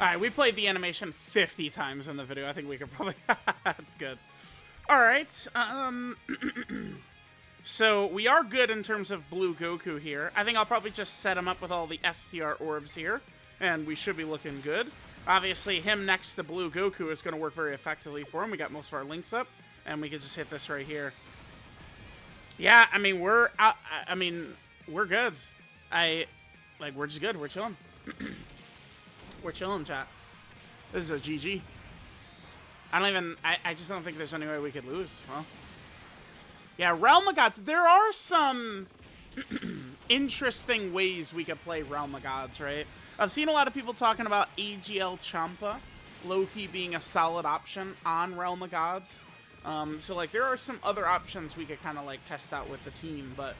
Alright, we played the animation 50 times in the video. I think we could probably... That's good. Alright, so we are good in terms of Blue Goku here. I think I'll probably just set him up with all the STR orbs here, and we should be looking good. Obviously, him next to Blue Goku is going to work very effectively for him. We got most of our links up, and we can just hit this right here. Yeah, I mean, we're good. We're just good. We're chilling. We're chilling, chat. This is a GG. I just don't think there's any way we could lose. Well, yeah, Realm of Gods. There are some interesting ways we could play Realm of Gods, right? I've seen a lot of people talking about AGL Champa, low-key being a solid option on Realm of Gods. So, like, there are some other options we could kind of, like, test out with the team. But,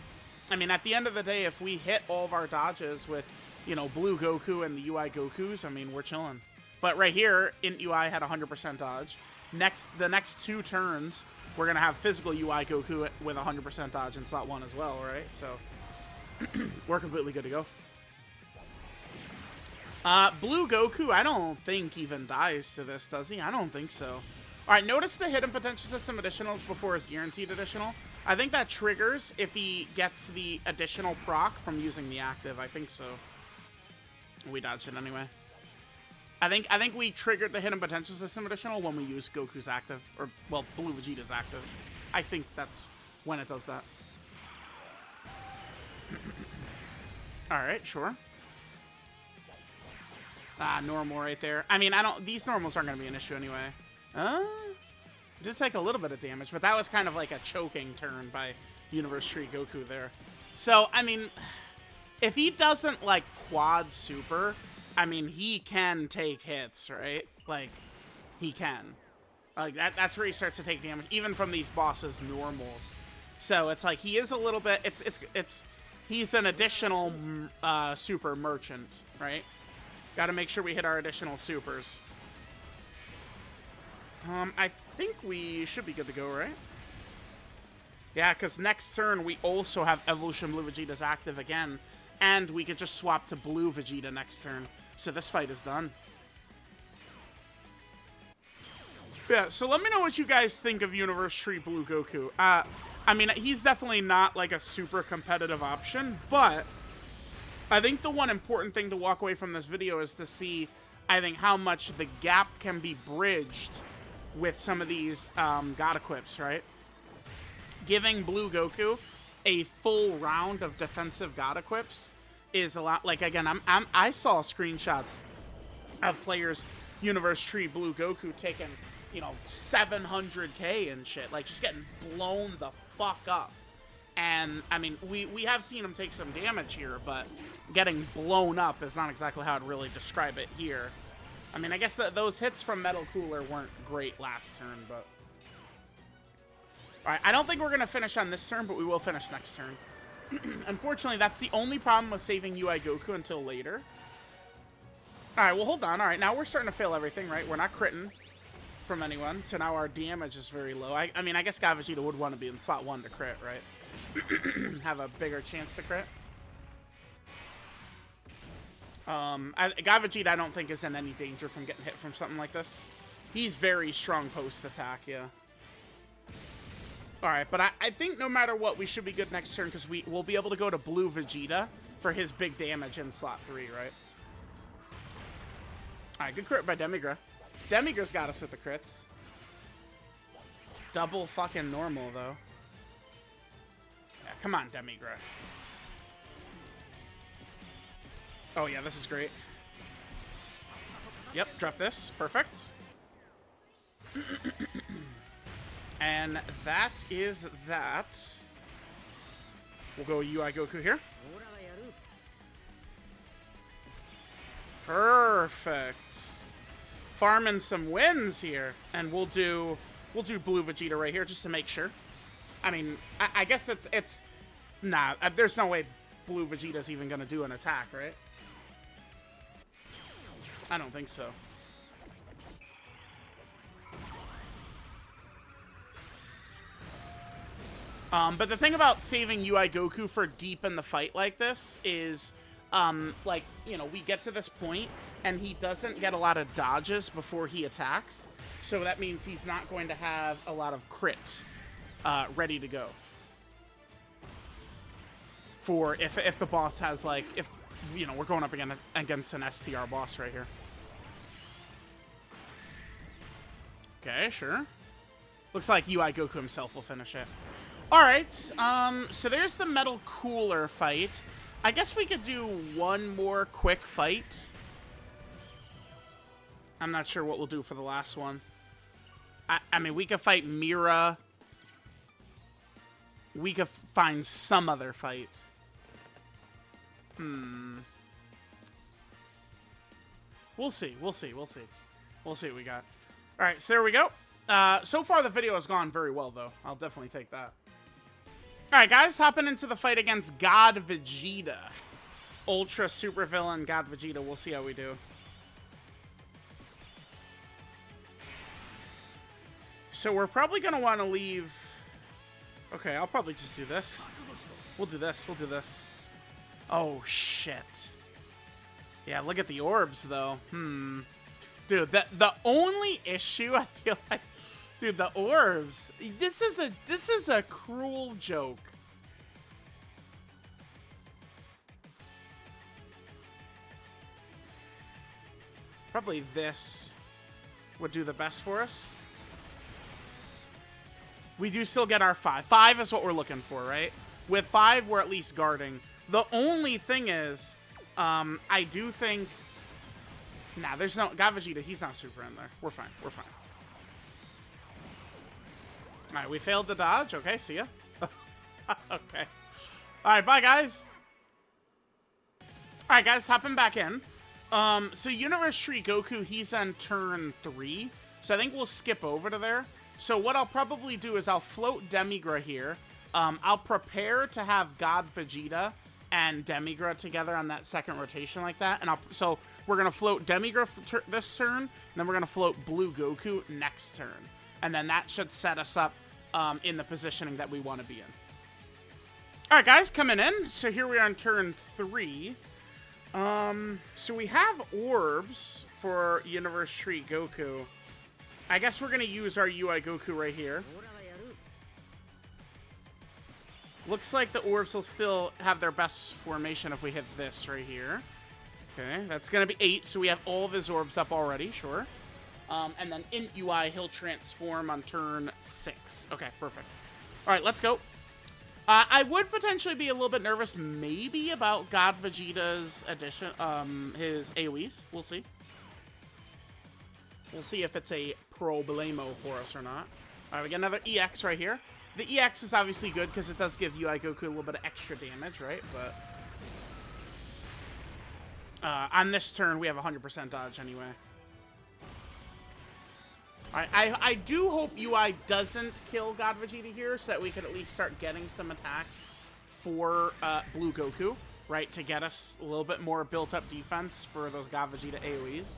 I mean, at the end of the day, if we hit all of our dodges with, you know, Blue Goku and the UI Gokus, I mean, we're chilling. But right here, Int UI had 100% dodge. The next 2 turns, we're going to have physical UI Goku with 100% dodge in slot 1 as well, right? So, we're completely good to go. Blue Goku, I don't think even dies to this, does he? I don't think so. Alright, notice the hidden potential system additionals before his guaranteed additional. I think that triggers if he gets the additional proc from using the active. I think so. We dodged it anyway. I think we triggered the hidden potential system additional when we use Goku's active, or, well, Blue Vegeta's active. I think that's when it does that. Alright, sure. Normal right there. I mean, these normals aren't going to be an issue anyway. Just take a little bit of damage, but that was kind of like a choking turn by Universe Tree Goku there. So, I mean, if he doesn't, like, quad super, I mean, he can take hits, right? Like, he can. Like, that's where he starts to take damage, even from these bosses' normals. So it's like, he is a little bit, he's an additional super merchant, right? Gotta make sure we hit our additional supers. I think we should be good to go, right? Yeah, because next turn we also have Evolution Blue Vegeta's active again, and we could just swap to Blue Vegeta next turn. So this fight is done. Yeah, so let me know what you guys think of Universe Tree Blue Goku. I mean, he's definitely not like a super competitive option, but I think the one important thing to walk away from this video is to see, I think, how much the gap can be bridged with some of these God equips, right? Giving Blue Goku a full round of defensive God equips is a lot. Like, again, I saw screenshots of players Universe Tree Blue Goku taking, you know, 700k and shit, like just getting blown the fuck up. And I mean, we have seen him take some damage here, but getting blown up is not exactly how I'd really describe it here. I mean, I guess that those hits from Metal Cooler weren't great last turn, but all right, I don't think we're gonna finish on this turn, but we will finish next turn. Unfortunately, that's the only problem with saving UI Goku until later. All right, well, hold on. All right, now we're starting to fail everything, right? We're not critting from anyone, so now our damage is very low. I mean, I guess God Vegeta would want to be in slot 1 to crit, right? Have a bigger chance to crit. God Vegeta, I don't think is in any danger from getting hit from something like this. He's very strong post attack, yeah. All right, but I think no matter what, we should be good next turn because we'll be able to go to Blue Vegeta for his big damage in slot 3, right? All right, good crit by Demigra. Demigra's got us with the crits. Double fucking normal, though. Yeah, come on, Demigra. Oh, yeah, this is great. Yep, drop this. Perfect. And that is that. We'll go UI Goku here. Perfect. Farming some wins here, and we'll do Blue Vegeta right here just to make sure. I mean, I guess it's nah. There's no way Blue Vegeta's even gonna do an attack, right? I don't think so. But the thing about saving UI Goku for deep in the fight like this is, like, you know, we get to this point and he doesn't get a lot of dodges before he attacks. So that means he's not going to have a lot of crit ready to go. For if the boss has, like, if, you know, we're going up against an STR boss right here. Okay, sure. Looks like UI Goku himself will finish it. Alright, so there's the Metal Cooler fight. I guess we could do one more quick fight. I'm not sure what we'll do for the last one. I mean, we could fight Mira. We could find some other fight. We'll see, we'll see, we'll see. We'll see what we got. Alright, so there we go. So far the video has gone very well, though. I'll definitely take that. Alright, guys, hopping into the fight against God Vegeta. Ultra Supervillain God Vegeta. We'll see how we do. So we're probably going to want to leave... Okay, I'll probably just do this. We'll do this. We'll do this. Oh, shit. Yeah, look at the orbs, though. Dude, the only issue, I feel like... Dude, the orbs. This is a cruel joke. Probably this would do the best for us. We do still get our 5. 5 is what we're looking for, right? With 5, we're at least guarding. The only thing is, I do think... Nah, there's no... God Vegeta, he's not super in there. We're fine. We're fine. Alright, we failed to dodge. Okay, see ya. Okay. Alright, bye, guys. Alright, guys, hopping back in. So Universe Tree Goku, he's on turn 3. So I think we'll skip over to there. So what I'll probably do is I'll float Demigra here. I'll prepare to have God Vegeta and Demigra together on that second rotation like that. And so we're going to float Demigra this turn, and then we're going to float Blue Goku next turn. And then that should set us up in the positioning that we want to be in. All right, guys, coming in. So here we are on turn 3. So we have orbs for Universe Tree Goku. I guess we're going to use our UI Goku right here. Looks like the orbs will still have their best formation if we hit this right here. Okay, that's going to be 8, so we have all of his orbs up already, sure. And then in UI, he'll transform on turn 6. Okay, perfect. All right, let's go. I would potentially be a little bit nervous maybe about God Vegeta's addition, his AoEs. We'll see. We'll see if it's a problemo for us or not. All right, we get another EX right here. The EX is obviously good because it does give UI Goku a little bit of extra damage, right? But on this turn, we have 100% dodge anyway. All right, I do hope UI doesn't kill God Vegeta here so that we can at least start getting some attacks for Blue Goku, right? To get us a little bit more built-up defense for those God Vegeta AoEs.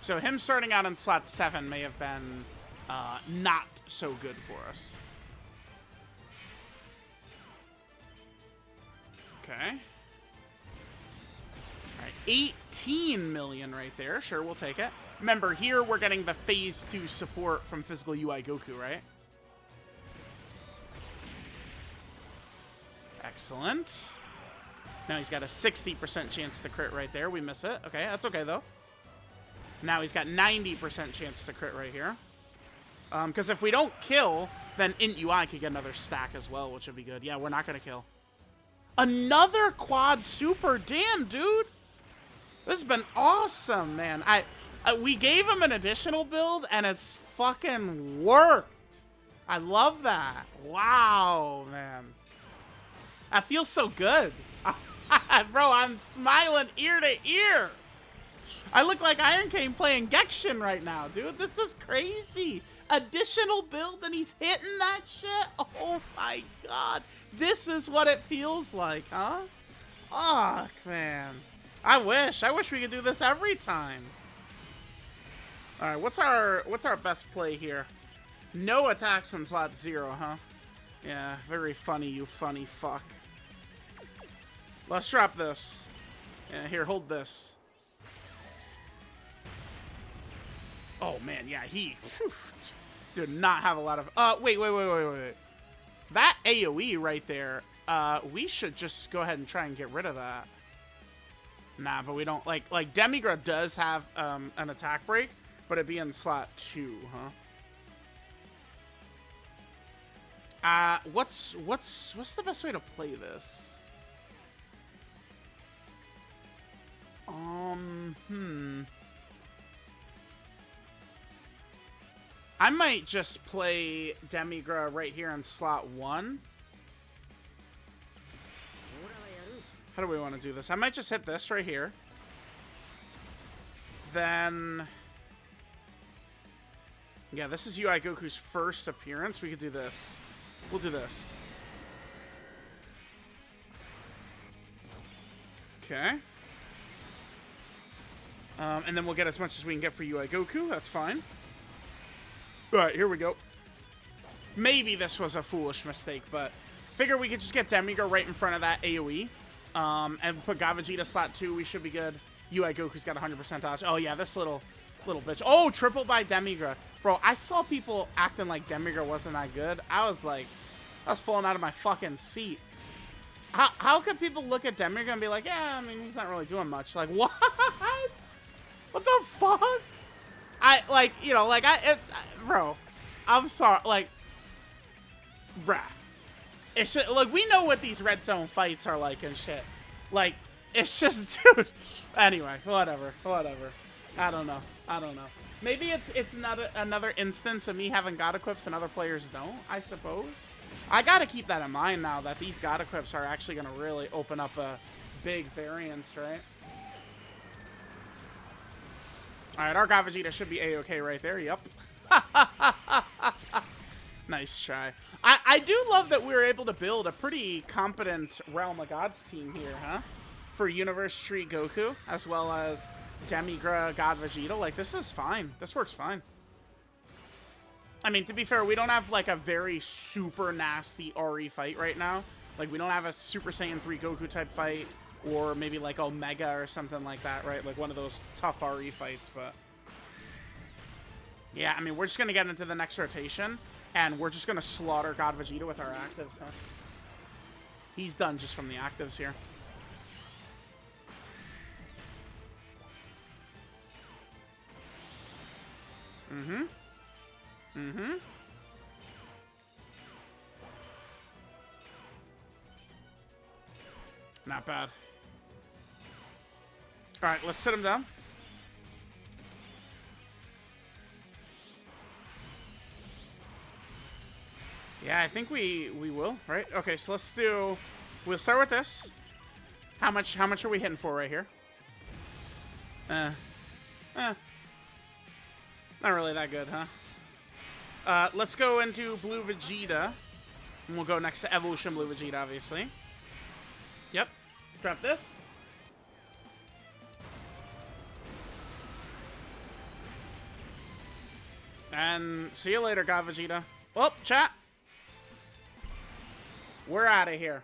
So him starting out in slot 7 may have been not so good for us. Okay. All right, 18 million right there. Sure, we'll take it. Remember, here we're getting the phase 2 support from physical UI Goku, right? Excellent. Now he's got a 60% chance to crit right there. We miss it. Okay, that's okay, though. Now he's got 90% chance to crit right here. Because if we don't kill, then Int UI could get another stack as well, which would be good. Yeah, we're not going to kill. Another quad super. Damn, dude. This has been awesome, man. We gave him an additional build, and it's fucking worked. I love that. Wow, man. That feels so good. Bro, I'm smiling ear to ear. I look like Iron Cane playing Genshin right now, dude. This is crazy. Additional build, and he's hitting that shit? Oh, my God. This is what it feels like, huh? Fuck, man. I wish we could do this every time. All right, what's our best play here? No attacks in slot 0, huh? Yeah, very funny, you funny fuck. Let's drop this. Yeah, here, hold this. Oh man, yeah, he did not have a lot of. Wait. That AoE right there. We should just go ahead and try and get rid of that. Nah, but we don't like Demigra does have an attack break. But it'd be in slot 2, huh? What's the best way to play this? I might just play Demigra right here in slot 1. How do we want to do this? I might just hit this right here. Then... yeah, this is UI Goku's first appearance. We could do this. We'll do this. Okay. And then we'll get as much as we can get for UI Goku. That's fine. All right, here we go. Maybe this was a foolish mistake, but figure we could just get Demigra right in front of that AoE. And put God Vegeta slot 2. We should be good. UI Goku's got 100% dodge. Oh, yeah, this little bitch. Oh, triple by Demigra. Bro, I saw people acting like Demigra wasn't that good. I was falling out of my fucking seat. How could people look at Demigra and be like, yeah, I mean, he's not really doing much. Like, what? What the fuck? Bro, I'm sorry. Like, bruh. It's just, like, we know what these red zone fights are like and shit. Like, it's just, dude. Anyway, whatever. I don't know. Maybe it's not another instance of me having God equips and other players don't, I suppose. I gotta keep that in mind now that these God equips are actually gonna really open up a big variance, right? All right, our God Vegeta should be A-okay right there. Yep. Nice try. I do love that we were able to build a pretty competent Realm of Gods team here, huh? For Universe Tree Goku, as well as Demigra God Vegeta. Like, this is fine. This works fine. I mean, to be fair, we don't have, like, a very super nasty RE fight right now. Like, we don't have a Super Saiyan 3 Goku type fight, or maybe, like, Omega or something like that, right? Like, one of those tough RE fights, but... yeah, I mean, we're just going to get into the next rotation, and we're just going to slaughter God Vegeta with our actives, huh? He's done just from the actives here. Mm-hmm. Mm-hmm. Not bad. All right, let's sit him down. Yeah, I think we will, right? Okay, so let's do... we'll start with this. How much are we hitting for right here? Not really that good, huh? Let's go into Blue Vegeta. And we'll go next to Evolution Blue Vegeta, obviously. Yep. Drop this. And see you later, God Vegeta. Oh, chat. We're out of here.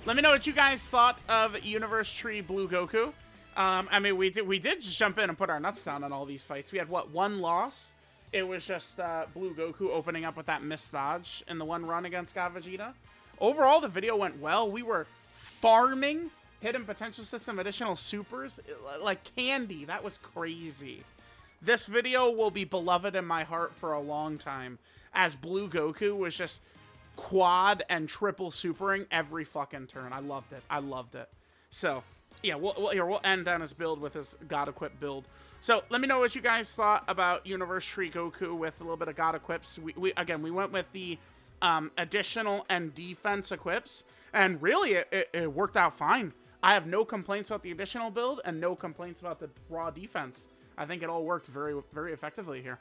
Let me know what you guys thought of Universe Tree Blue Goku. I mean, we did just jump in and put our nuts down on all these fights. We had, what, one loss? It was just Blue Goku opening up with that missed dodge in the one run against God Vegeta. Overall, the video went well. We were farming hidden potential system additional supers like candy. That was crazy. This video will be beloved in my heart for a long time, as Blue Goku was just quad and triple supering every fucking turn. I loved it. I loved it. So... yeah, we'll end on his build with his God Equip build. So let me know what you guys thought about Universe Tree Goku with a little bit of God Equips. We went with the additional and defense equips, and really it worked out fine. I have no complaints about the additional build and no complaints about the raw defense. I think it all worked very, very effectively here.